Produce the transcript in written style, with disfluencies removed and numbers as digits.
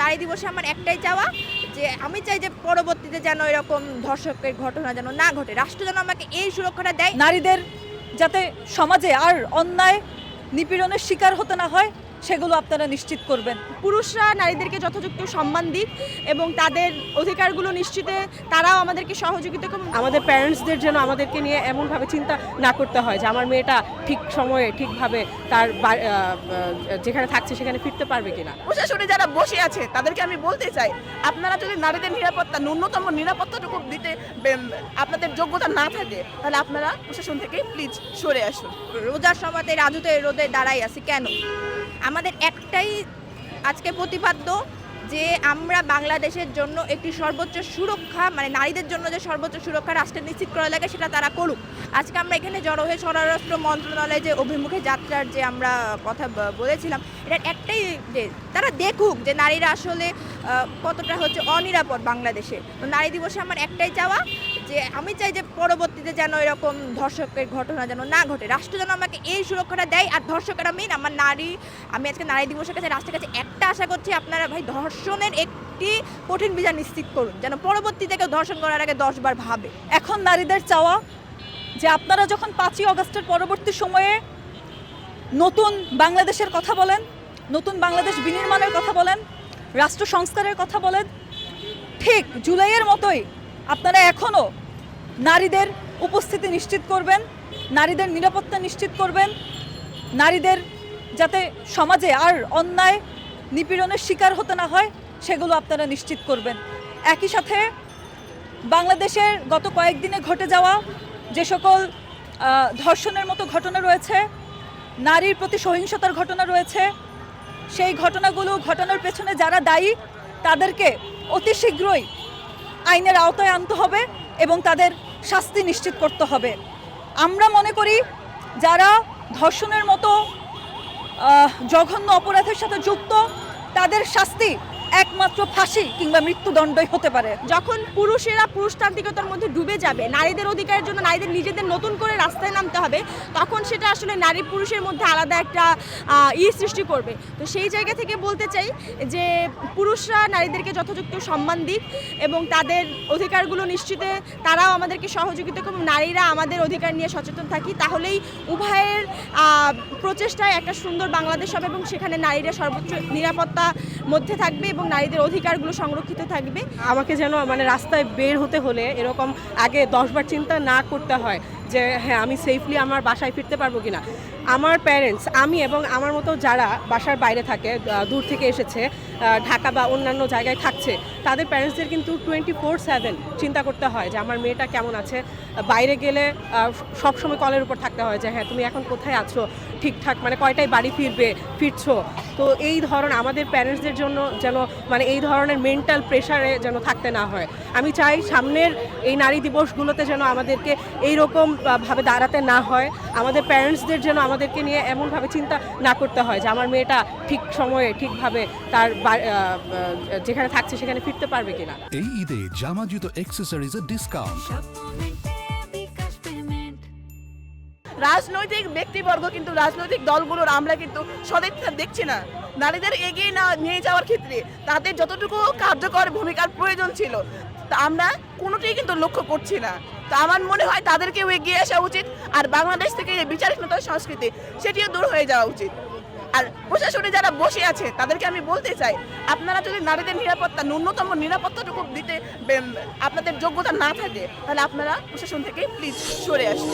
নারী দিবসে আমার একটাই চাওয়া যে আমি চাই যে পরবর্তীতে যেন এরকম ধর্ষকের ঘটনা যেন না ঘটে, রাষ্ট্র যেন আমাকে এই সুরক্ষাটা দেয়। নারীদের যাতে সমাজে আর অন্যায় নিপীড়নের শিকার হতে না হয় সেগুলো আপনারা নিশ্চিত করবেন। পুরুষরা নারীদেরকে যথাযথ সম্মান দিক এবং তাদের অধিকারগুলো নিশ্চিতে তারাও আমাদেরকে সহযোগিতা করুন। আমাদের প্যারেন্টসদের যেন আমাদেরকে নিয়ে এমনভাবে চিন্তা না করতে হয় যে আমার মেয়েটা ঠিক সময়ে ঠিকভাবে তার যেখানে থাকছে সেখানে ফিরতে পারবে কিনা। প্রশাসনে যারা বসে আছে তাদেরকে আমি বলতে চাই, আপনারা যদি নারীদের নিরাপত্তা ন্যূনতম নিরাপত্তাটুকু দিতে আপনাদের যোগ্যতা না থাকে তাহলে আপনারা প্রশাসন থেকে প্লিজ সরে আসুন। রোজার সময়তে রাজুতে রোদে দাঁড়াই আছি কেন? আমাদের একটাই আজকে প্রতিপাদ্য যে আমরা বাংলাদেশের জন্য একটি সর্বোচ্চ সুরক্ষা, মানে নারীদের জন্য যে সর্বোচ্চ সুরক্ষা রাষ্ট্রের নিশ্চিত করা লাগে সেটা তারা করুক। আজকে আমরা এখানে জড়ো হয়ে স্বরাষ্ট্র মন্ত্রণালয়ে যে অভিমুখে যাত্রার যে আমরা কথা বলেছিলাম, এটার একটাই যে তারা দেখুক যে নারীরা আসলে কতটা হচ্ছে অনিরাপদ বাংলাদেশে। তো নারী দিবসে আমার একটাই চাওয়া যে আমি চাই যে পরবর্তীতে যেন এরকম ধর্ষকের ঘটনা যেন না ঘটে, রাষ্ট্র যেন আমাকে এই সুরক্ষাটা দেয়। আর ধর্ষকেরা মেন আমার নারী। আমি আজকে নারী দিবসের কাছে রাষ্ট্রের কাছে একটা আশা করছি, আপনারা ভাই ধর্ষণের একটি কঠিন বিচার নিশ্চিত করুন, যেন পরবর্তীতে কেউ ধর্ষণ করার আগে 10 বার ভাবে। এখন নারীদের চাওয়া যে আপনারা যখন 5ই আগস্টের পরবর্তী সময়ে নতুন বাংলাদেশের কথা বলেন, নতুন বাংলাদেশ বিনির্মাণের কথা বলেন, রাষ্ট্র সংস্কারের কথা বলেন, ঠিক জুলাইয়ের মতোই আপনারা এখনও নারীদের উপস্থিতি নিশ্চিত করবেন, নারীদের নিরাপত্তা নিশ্চিত করবেন, নারীদের যাতে সমাজে আর অন্যায় নিপীড়নের শিকার হতে না হয় সেগুলো আপনারা নিশ্চিত করবেন। একই সাথে বাংলাদেশের গত কয়েকদিনে ঘটে যাওয়া যে সকল ধর্ষণের মতো ঘটনা রয়েছে, নারীর প্রতি সহিংসতার ঘটনা রয়েছে, সেই ঘটনার পেছনে যারা দায়ী তাদেরকে অতি শীঘ্রই আইনের আওতায় আনতে হবে এবং তাদের শাস্তি নিশ্চিত করতে হবে। আমরা মনে করি যারা ধর্ষণের মতো জঘন্য অপরাধের সাথে যুক্ত তাদের শাস্তি একমাত্র ফাঁসি কিংবা মৃত্যুদণ্ডই হতে পারে। যখন পুরুষেরা পুরুষতান্ত্রিকতার মধ্যে ডুবে যাবে, নারীদের অধিকারের জন্য নারীদের নিজেদের নতুন করে রাস্তায় নামতে হবে, তখন সেটা আসলে নারী পুরুষের মধ্যে আলাদা একটা সৃষ্টি করবে। তো সেই জায়গা থেকে বলতে চাই যে পুরুষরা নারীদেরকে যথাযথ সম্মান দিক এবং তাদের অধিকারগুলো নিশ্চিতে তারাও আমাদেরকে সহযোগিতা করুন। নারীরা আমাদের অধিকার নিয়ে সচেতন থাকি, তাহলেই উভয়ের প্রচেষ্টায় একটা সুন্দর বাংলাদেশ হবে এবং সেখানে নারীরা সর্বোচ্চ নিরাপত্তা মধ্যে থাকবে এবং নারীদের অধিকারগুলো সংরক্ষিত থাকবে। আমাকে যেন রাস্তায় বের হতে হলে এরকম আগে 10 বার চিন্তা না করতে হয় যে হ্যাঁ আমি সেফলি আমার বাসায় ফিরতে পারবো কিনা। আমার প্যারেন্টস, আমি এবং আমার মতো যারা বাসার বাইরে থাকে, দূর থেকে এসেছে, ঢাকা বা অন্যান্য জায়গায় থাকছে, তাদের প্যারেন্টসদের কিন্তু 24/7 চিন্তা করতে হয় যে আমার মেয়েটা কেমন আছে। বাইরে গেলে সবসময় কলের উপর থাকতে হয় যে হ্যাঁ তুমি এখন কোথায় আছো, ঠিকঠাক কয়টায় বাড়ি ফিরছো। তো এই ধরনের আমাদের প্যারেন্টসদের জন্য যেন এই ধরনের মেন্টাল প্রেশারে যেন থাকতে না হয়। আমি চাই সামনের এই নারী দিবসগুলোতে যেন আমাদেরকে এইরকম ভাবে দাঁড়াতে না হয়, আমাদের প্যারেন্টসদের যেন আমাদেরকে নিয়ে এমনভাবে চিন্তা না করতে হয় যে আমার মেয়েটা ঠিক সময়ে ঠিকভাবে তার যেখানে থাকছে সেখানে ফিরতে পারবে কিনা। এই ঈদে জামা জুতো অ্যাক্সেসরিজের ডিসকাউন্ট। রাজনৈতিক ব্যক্তিবর্গ কিন্তু রাজনৈতিক দলগুলোর আমরা কিন্তু সদিচ্ছা দেখছি না। নারীদের এগিয়ে নিয়ে যাওয়ার ক্ষেত্রে তাদের যতটুকু কার্যকর ভূমিকার প্রয়োজন ছিল তা আমরা কোনোটাই কিন্তু লক্ষ্য করছি না। তো আমার মনে হয় তাদেরকেও এগিয়ে আসা উচিত, আর বাংলাদেশ থেকে যে বিচারহীনতার সংস্কৃতি সেটিও দূর হয়ে যাওয়া উচিত। আর প্রশাসনে যারা বসে আছে তাদেরকে আমি বলতে চাই, আপনারা যদি নারীদের নিরাপত্তা ন্যূনতম নিরাপত্তাটুকু দিতে আপনাদের যোগ্যতা না থাকে তাহলে আপনারা প্রশাসন থেকে প্লিজ সরে আসুন।